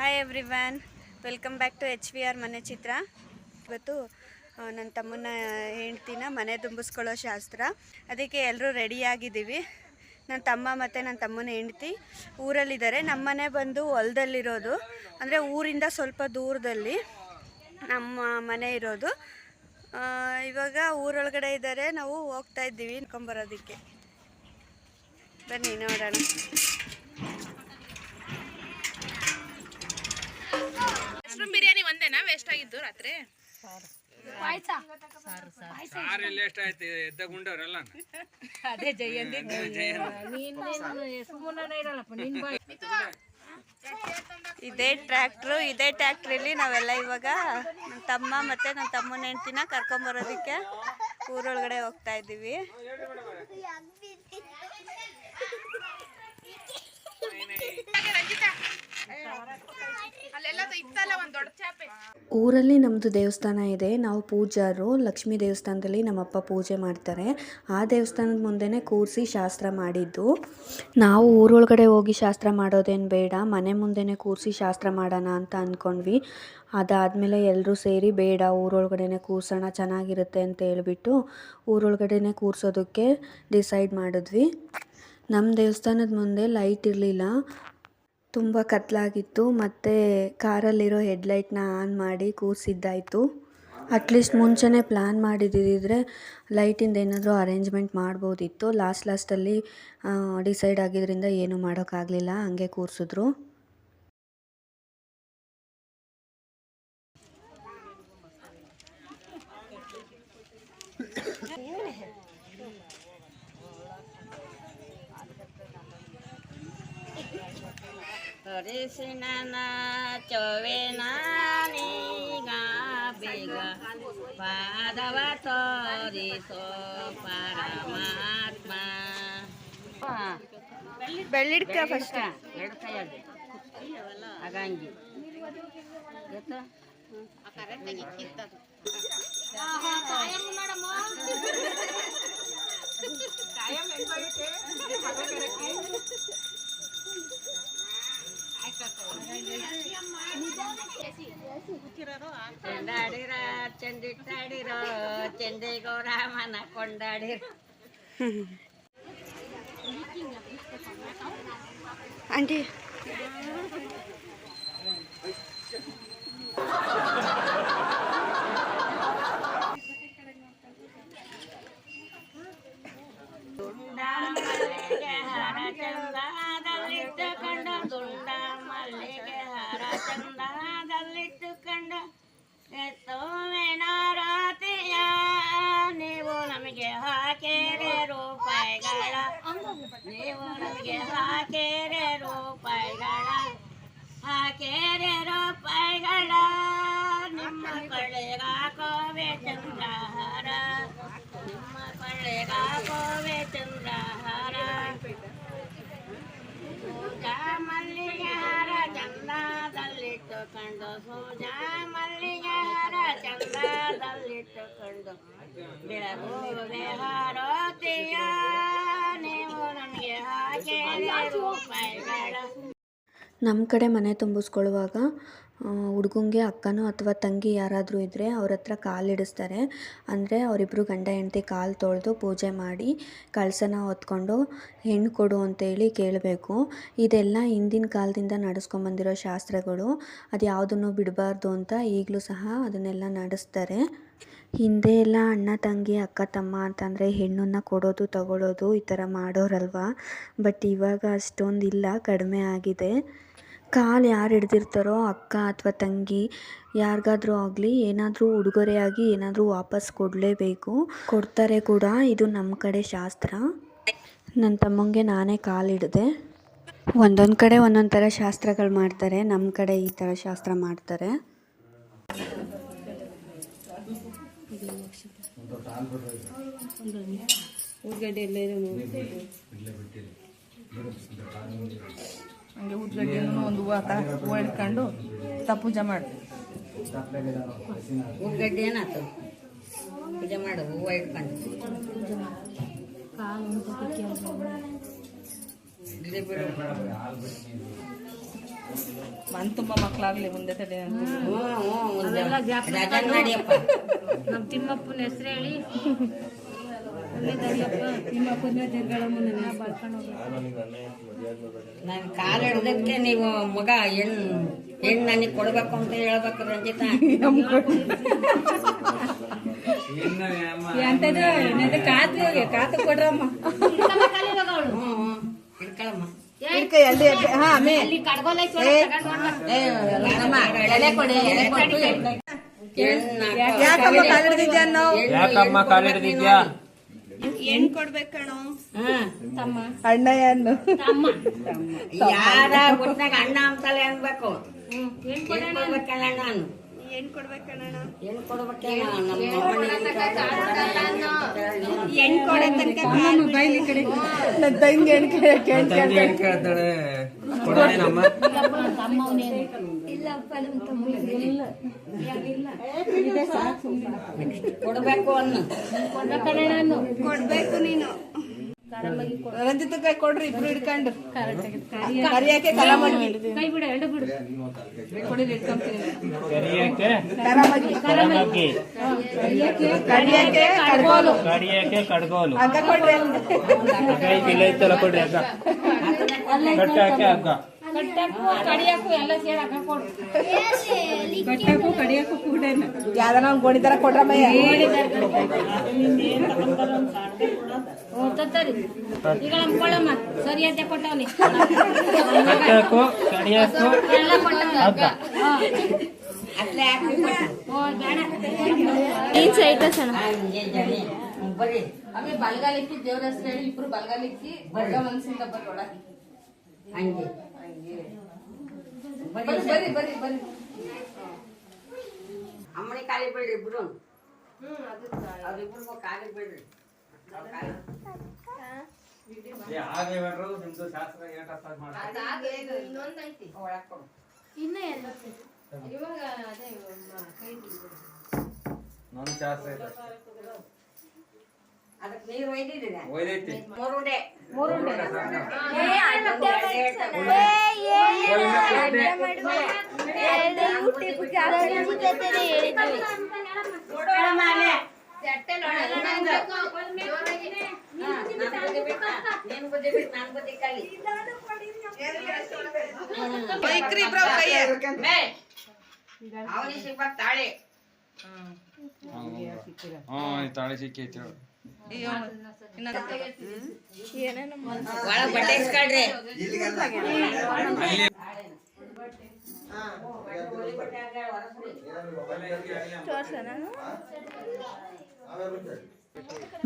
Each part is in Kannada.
Hi everyone, welcome back to HVR ಮನೆ ಚಿತ್ರ. ಇವತ್ತು ನನ್ನ ತಮ್ಮನ ಹೆಂಡ್ತಿನ ಮನೆ ತುಂಬಿಸ್ಕೊಳ್ಳೋ ಶಾಸ್ತ್ರ. ಅದಕ್ಕೆ ಎಲ್ಲರೂ ರೆಡಿಯಾಗಿದ್ದೀವಿ. ನನ್ನ ತಮ್ಮ ಮತ್ತು ನನ್ನ ತಮ್ಮನ ಹೆಂಡ್ತಿ ಊರಲ್ಲಿದ್ದಾರೆ. ನಮ್ಮ ಮನೆ ಬಂದು ಹೊಲದಲ್ಲಿರೋದು, ಅಂದರೆ ಊರಿಂದ ಸ್ವಲ್ಪ ದೂರದಲ್ಲಿ ನಮ್ಮ ಮನೆ ಇರೋದು. ಇವಾಗ ಊರೊಳಗಡೆ ಇದ್ದಾರೆ, ನಾವು ಹೋಗ್ತಾ ಇದ್ದೀವಿ ಇಟ್ಕೊಂಬರೋದಕ್ಕೆ. ಬನ್ನಿ ನೋಡೋಣ. ಮಶ್ರೂಮ್ ಬಿರಿಯಾನಿ ಒಂದೇನಾ ವೇಸ್ಟ್ ಆಗಿದ್ದು ರಾತ್ರಿ? ಇದೇ ಟ್ರ್ಯಾಕ್ಟ್ರಲ್ಲಿ ನಾವೆಲ್ಲ ಇವಾಗ ನನ್ನ ತಮ್ಮ ಮತ್ತೆ ನನ್ನ ತಮ್ಮನ ಹೆಂಡ್ತಿನ ಕರ್ಕೊಂಬರೋದಕ್ಕೆ ಊರೊಳಗಡೆ ಹೋಗ್ತಾ ಇದ್ದೀವಿ. ಊರಲ್ಲಿ ನಮ್ಮದು ದೇವಸ್ಥಾನ ಇದೆ. ನಾವು ಪೂಜಾರು. ಲಕ್ಷ್ಮೀ ದೇವಸ್ಥಾನದಲ್ಲಿ ನಮ್ಮಪ್ಪ ಪೂಜೆ ಮಾಡ್ತಾರೆ. ಆ ದೇವಸ್ಥಾನದ ಮುಂದೆನೇ ಕೂರಿಸಿ ಶಾಸ್ತ್ರ ಮಾಡಿದ್ದು. ನಾವು ಊರೊಳಗಡೆ ಹೋಗಿ ಶಾಸ್ತ್ರ ಮಾಡೋದೇನು ಬೇಡ, ಮನೆ ಮುಂದೆನೇ ಕೂರಿಸಿ ಶಾಸ್ತ್ರ ಮಾಡೋಣ ಅಂತ ಅಂದ್ಕೊಂಡ್ವಿ. ಅದಾದಮೇಲೆ ಎಲ್ಲರೂ ಸೇರಿ ಬೇಡ, ಊರೊಳಗಡೆನೇ ಕೂರಿಸೋಣ, ಚೆನ್ನಾಗಿರುತ್ತೆ ಅಂತ ಹೇಳ್ಬಿಟ್ಟು ಊರೊಳಗಡೆನೇ ಕೂರಿಸೋದಕ್ಕೆ ಡಿಸೈಡ್ ಮಾಡಿದ್ವಿ. ನಮ್ಮ ದೇವಸ್ಥಾನದ ಮುಂದೆ ಲೈಟ್ ಇರಲಿಲ್ಲ, ತುಂಬ ಕತ್ಲಾಗಿತ್ತು. ಮತ್ತು ಕಾರಲ್ಲಿರೋ ಹೆಡ್ಲೈಟ್ನ ಆನ್ ಮಾಡಿ ಕೂರಿಸಿದ್ದಾಯಿತು. ಅಟ್ಲೀಸ್ಟ್ ಮುಂಚೆನೇ ಪ್ಲ್ಯಾನ್ ಮಾಡಿದ್ದಿದ್ರೆ ಲೈಟಿಂದ ಏನಾದರೂ ಅರೇಂಜ್ಮೆಂಟ್ ಮಾಡ್ಬೋದಿತ್ತು. ಲಾಸ್ಟಲ್ಲಿ ಡಿಸೈಡ್ ಆಗಿದ್ದರಿಂದ ಏನೂ ಮಾಡೋಕ್ಕಾಗಲಿಲ್ಲ, ಹಂಗೆ ಕೂರಿಸಿದ್ರು. ಹರಿಸಿನ ಚೊವೆನಾನೀಗ ಬೇಗ ಪಾದವ ತೋರಿಸೋ ಪರಮಾತ್ಮ. ಬೆಳ್ಳಿಡ್ಕ ಫಸ್ಟ್ ಎರಡು ಕೈಯಾಗ ಹಾಗಂಗಿ ಎತ್ತ ಕೊಂಡಾಡಿರ ಚಂದಿಟ್ಟಾಡಿರೋ ಚಂದಿಗೋ ರಾಮನ ಕೊಂಡಾಡಿರ. ಆಂಟಿ ಚಂದದಲ್ಲಿಟ್ಟುಕೊಂಡು ಎತ್ತೋವೆನಾರಾತಿಯ ನೀವು ನಮಗೆ ಹಾಕಿರೆ ರೂಪಾಯಿಗಳ, ನೀವು ನಮಗೆ ಹಾಕಿರೆ ರೂಪಾಯಿಗಳ, ಹಾಕಿರೆ ರೂಪಾಯಿಗಳ, ನಿಮ್ಮ ಕೊಳ್ಳೆಗಾಕೋವೆ ಚಂದ್ರಹಾರ, ನಿಮ್ಮ ಕೊಳ್ಳೆಗಾಕೋವೆ ಚಂದ್ರಹಾರ. ಸೂಜಾ ಮಲ್ಲಿಗೆ ಹಾರ ಚಂದದಲ್ಲಿಟ್ಟುಕೊಂಡು, ಸೂಜಾ ಮಲ್ಲಿಗೆ ಹಾರ ಚಂದದಲ್ಲಿಟ್ಟುಕೊಂಡು ಬೆಳಗುವೆ ಹಾರೋತಿಯ ನೀವು ನಮಗೆ ಹಾಕಿರೆ ರೂಪಾಯಿಗಳ. ನಮ್ಮ ಕಡೆ ಮನೆ ತುಂಬಿಸ್ಕೊಳ್ಳುವಾಗ ಹುಡುಗಂಗೆ ಅಕ್ಕನೋ ಅಥವಾ ತಂಗಿ ಯಾರಾದರೂ ಇದ್ದರೆ ಅವ್ರ ಹತ್ರ ಕಾಲಿಡಿಸ್ತಾರೆ. ಅಂದರೆ ಅವರಿಬ್ಬರು ಗಂಡ ಹೆಂಡತಿ ಕಾಲು ತೊಳೆದು ಪೂಜೆ ಮಾಡಿ ಕಳಸನ ಹೊತ್ಕೊಂಡು ಹೆಣ್ಣು ಕೊಡು ಅಂತೇಳಿ ಕೇಳಬೇಕು. ಇದೆಲ್ಲ ಹಿಂದಿನ ಕಾಲದಿಂದ ನಡೆಸ್ಕೊಂಬಂದಿರೋ ಶಾಸ್ತ್ರಗಳು. ಅದು ಯಾವುದನ್ನು ಬಿಡಬಾರ್ದು ಅಂತ ಈಗಲೂ ಸಹ ಅದನ್ನೆಲ್ಲ ನಡೆಸ್ತಾರೆ. ಹಿಂದೆ ಎಲ್ಲ ಅಣ್ಣ ತಂಗಿ ಅಕ್ಕ ತಮ್ಮ ಅಂತಂದರೆ ಹೆಣ್ಣನ್ನು ಕೊಡೋದು ತಗೊಳ್ಳೋದು ಈ ಥರ ಮಾಡೋರಲ್ವ. ಬಟ್ ಇವಾಗ ಅಷ್ಟೊಂದಿಲ್ಲ, ಕಡಿಮೆ ಆಗಿದೆ. ಕಾಲು ಯಾರು ಹಿಡ್ದಿರ್ತಾರೋ ಅಕ್ಕ ಅಥವಾ ತಂಗಿ ಯಾರಿಗಾದ್ರೂ ಆಗಲಿ ಏನಾದರೂ ಉಡುಗೊರೆಯಾಗಿ ಏನಾದರೂ ವಾಪಸ್ ಕೊಡಲೇಬೇಕು, ಕೊಡ್ತಾರೆ ಕೂಡ. ಇದು ನಮ್ಮ ಕಡೆ ಶಾಸ್ತ್ರ. ನನ್ನ ತಮ್ಮಂಗೆ ನಾನೇ ಕಾಲು ಹಿಡಿದೆ. ಒಂದೊಂದು ಕಡೆ ಒಂದೊಂದು ಥರ ಶಾಸ್ತ್ರಗಳು ಮಾಡ್ತಾರೆ. ನಮ್ಮ ಕಡೆ ಈ ಥರ ಶಾಸ್ತ್ರ ಮಾಡ್ತಾರೆ. ಹಂಗೆ ಉದ್ಗಡ್ಡೆನೂ ಒಂದು ಹೂವು ಹಿಡ್ಕೊಂಡು ಪೂಜೆ ಮಾಡಿ ಉದ್ಗಡ್ಡೆ ಏನಾಯ್ತು ಪೂಜೆ ಮಾಡು, ಹೂವು ಹಿಡ್ಕೊಂಡು ಮನ್ ತುಂಬ ಮಕ್ಕಳಾಗ್ಲಿ ಮುಂದೆ ತಡೆ ರಜಾ ಮಾಡಿಯಪ್ಪ. ನಮ್ಮ ತಿಮ್ಮಪ್ಪನ ಹೆಸರು ಹೇಳಿ ನಾನು ಕಾಲು ಹಿಡ್ದಕ್ಕೆ ನೀವು ಮಗ ಹೆಣ್ಣು ನನಗೆ ಕೊಡ್ಬೇಕು ಅಂತ ಹೇಳ್ಬೇಕು ರಂಜಿತಾ. ಕಾತು ಕೊಡ್ರಮ್ಮ. ಹಿಡ್ಕೊಳಮ್ಮ. ಯಾಕಮ್ಮ ಕಾಲು ಹಿಡಿದಿದ್ಯಾ? ಹೆಣ್ ಕೊಡ್ಬೇಕಣೋ. ಅಣ್ಣಯ್ಯನು ಯಾರ ಗುಟ್ನಾಗ ಅಣ್ಣ ಅಂತಲೇ ಅನ್ಬೇಕು. ಹೆಣ್ ಕೊಡ್ಬೇಕಲ್ಲ ನಾನು. ಹೆಣ್ ಕೊಡ್ಬೇಕಣ. ಹೆಣ್ ಕೊಡ್ಬೇಕಲ್ಲ ನಮ್ಮ ಹೆಣ್ ಕೊಡೋ ತನಕ ನನ್ನ ತಂಗಿ ಕೇಳ್ತಾಳೆ ಕೊಡೋದೇನಮ್ಮ? ಕೊಡ್ಬೇಕು ಅನ್ನು. ಕೊಡ್ಬೇಕು ನೀನು. ರಂಜಿತ ಕೈ ಕೊಡ್ರಿ ಇಬ್ರು ಹಿಡ್ಕೊಂಡು ಕರಿಯಾಕೆ ಕಲ ಮಾಡಿ ಕೈ ಬಿಡ ಎಡ ಬಿಡು ಕೊಡಿರಿ ಇಟ್ಕೊಂತೀನಿ. ಕರಿಯಕ್ಕೆ ಕರಮಗಿ ಕಡಿಯಾಕೆ ಕಡ್ಗೋಲು ಕಡಿಯಕ್ಕೆ ಕಡ್ಗೋಲು ಹಗ್ಗ ಕೊಡ್ರಿ. ಇಲ್ಲ ಇತ್ತಲ್ಲ ಕೊಡ್ರಿ ಹಗ್ಗ ಕಟ್ಟಾಕೆ ಹಗ್ಗ ಕಟ್ಟಕ್ಕೂ ಕಡಿಯಕ್ಕೂ ಎಲ್ಲ ಸೇರಿ ಹಾಕ ಕೊಡು. ಕಟ್ಟಕ್ಕೂ ಕಡಿಯಕ್ಕೂ ಕೂಡ ಯಾವ್ದಾನ ಒಂದು ಗೋಣಿ ತರ ಕೊಡ್ರಮ್ಮಯ್ಯ. ತತ್ತರಿ ಈಗ ನಮ್ಕೊಳ್ಳಮ್ಮ ಸರಿ ಅಂತ ಕೊಟ್ಟವನಿ ಕಟ್ಟಕ್ಕೂ ಕಡಿಯಕ್ಕೂ ಎಲ್ಲ ಕೊಟ್ಟವನಿ ಹಗ್ಗ ಅಟ್ಲೆ ಹಾಕಿ ಓ ಬೇಡ ನೀನ್ ಸೈಟ್ ಸಣ್ಣ. ಬರ್ರಿ ಆಮೇಲೆ ಬಲ್ಗಾಲಿಕ್ಕಿ ದೇವ್ರ ಹೆಸರು ಹೇಳಿ ಇಬ್ರು ಬಲ್ಗಾಲಿಕ್ಕಿ ಬಡ್ಡ ಮನ್ಸಿಂದ ಬರ್ರೋಡ. ಹಂಗೆ ಬರ್ರಿ ಬರ್ರಿ ಬರ್ರಿ ಬರ್ರಿ. ಅಮ್ಮನಿ ಕಾಲಿ ಬಿಡ್ರಿ ಇಬ್ರು. ಅವ್ರಿಬ್ರು ಕಾಲಿ ಬಿಡ್ರಿ. ನಿಮ್ದು ಶಾಸ್ತ್ರ ಒಳಗ್ ಕೊಡು. ನನ್ನ ಶಾಸ್ತ್ರ ಇದೆ ಅದಕ್ಕೆ ನೀರು ಒಯ್ದಿದ್ದೀರ? ಒಯ್ದೈತಿ ಮೂರುಂಡೆ. ಅವನಿಗೆ ಸಿಗ್ಬೇಕು ತಾಳಿ. ತಾಳಿ ಸಿಕ್ಕೈತಿ. ಒಳಗ್ ಬಟ್ಟೆ ಇಸ್ಕೊಳ್ರಿ.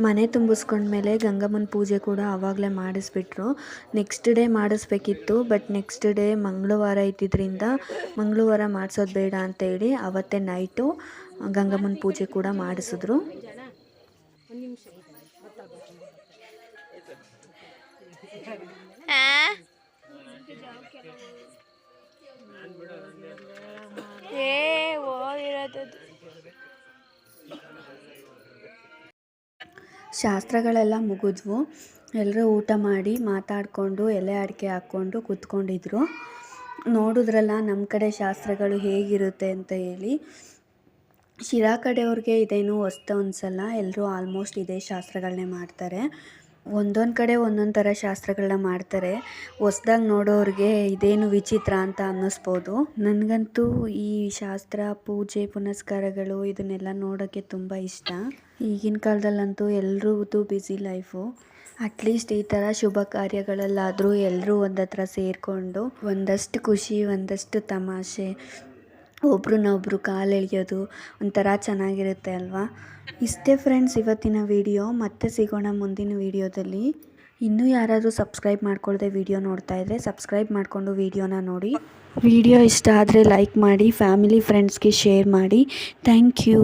ಮನೆ ತುಂಬಿಸ್ಕೊಂಡ್ಮೇಲೆ ಗಂಗಮ್ಮನ ಪೂಜೆ ಕೂಡ ಆವಾಗಲೇ ಮಾಡಿಸ್ಬಿಟ್ರು. ನೆಕ್ಸ್ಟ್ ಡೇ ಮಾಡಿಸ್ಬೇಕಿತ್ತು, ಬಟ್ ನೆಕ್ಸ್ಟ್ ಡೇ ಮಂಗಳವಾರ ಇದ್ದಿದ್ದರಿಂದ ಮಂಗಳವಾರ ಮಾಡಿಸೋದು ಬೇಡ ಅಂತೇಳಿ ಅವತ್ತೇ ನೈಟು ಗಂಗಮ್ಮನ ಪೂಜೆ ಕೂಡ ಮಾಡಿಸಿದ್ರು. ಶಾಸ್ತ್ರಗಳೆಲ್ಲ ಮುಗಿದ್ವು. ಎಲ್ಲರೂ ಊಟ ಮಾಡಿ ಮಾತಾಡಿಕೊಂಡು ಎಲೆ ಅಡಿಕೆ ಹಾಕ್ಕೊಂಡು ಕೂತ್ಕೊಂಡಿದ್ರು. ನೋಡಿದ್ರಲ್ಲ ನಮ್ಮ ಕಡೆ ಶಾಸ್ತ್ರಗಳು ಹೇಗಿರುತ್ತೆ ಅಂತ ಹೇಳಿ. ಶಿರಾ ಕಡೆಯವ್ರಿಗೆ ಇದೇನು ಹೊಸ್ತು ಅನ್ಸಲ್ಲ, ಎಲ್ಲರೂ ಆಲ್ಮೋಸ್ಟ್ ಇದೇ ಶಾಸ್ತ್ರಗಳನ್ನೇ ಮಾಡ್ತಾರೆ. ಒಂದೊಂದು ಕಡೆ ಒಂದೊಂದು ಥರ ಶಾಸ್ತ್ರಗಳನ್ನ ಮಾಡ್ತಾರೆ. ಹೊಸ್ದಾಗಿ ನೋಡೋರಿಗೆ ಇದೇನು ವಿಚಿತ್ರ ಅಂತ ಅನ್ನಿಸ್ಬೋದು. ನನಗಂತೂ ಈ ಶಾಸ್ತ್ರ ಪೂಜೆ ಪುನಸ್ಕಾರಗಳು ಇದನ್ನೆಲ್ಲ ನೋಡೋಕ್ಕೆ ತುಂಬ ಇಷ್ಟ. ಈಗಿನ ಕಾಲದಲ್ಲಂತೂ ಎಲ್ರದ್ದು ಬ್ಯುಸಿ ಲೈಫು. ಅಟ್ಲೀಸ್ಟ್ ಈ ಥರ ಶುಭ ಕಾರ್ಯಗಳಲ್ಲಾದರೂ ಎಲ್ಲರೂ ಒಂದತ್ರ ಸೇರಿಕೊಂಡು ಒಂದಷ್ಟು ಖುಷಿ ಒಂದಷ್ಟು ತಮಾಷೆ ಒಬ್ರನ್ನೊಬ್ರು ಕಾಲು ಎಳೆಯೋದು ಒಂಥರ ಚೆನ್ನಾಗಿರುತ್ತೆ ಅಲ್ವಾ. ಇಷ್ಟೇ ಫ್ರೆಂಡ್ಸ್ ಇವತ್ತಿನ ವಿಡಿಯೋ. ಮತ್ತೆ ಸಿಗೋಣ ಮುಂದಿನ ವಿಡಿಯೋದಲ್ಲಿ. ಇನ್ನೂ ಯಾರಾದರೂ ಸಬ್ಸ್ಕ್ರೈಬ್ ಮಾಡ್ಕೊಳ್ಳದೆ ವಿಡಿಯೋ ನೋಡ್ತಾ ಇದ್ದರೆ ಸಬ್ಸ್ಕ್ರೈಬ್ ಮಾಡಿಕೊಂಡು ವಿಡಿಯೋನ ನೋಡಿ. ವಿಡಿಯೋ ಇಷ್ಟ ಆದರೆ ಲೈಕ್ ಮಾಡಿ, ಫ್ಯಾಮಿಲಿ ಫ್ರೆಂಡ್ಸ್ಗೆ ಶೇರ್ ಮಾಡಿ. Thank you.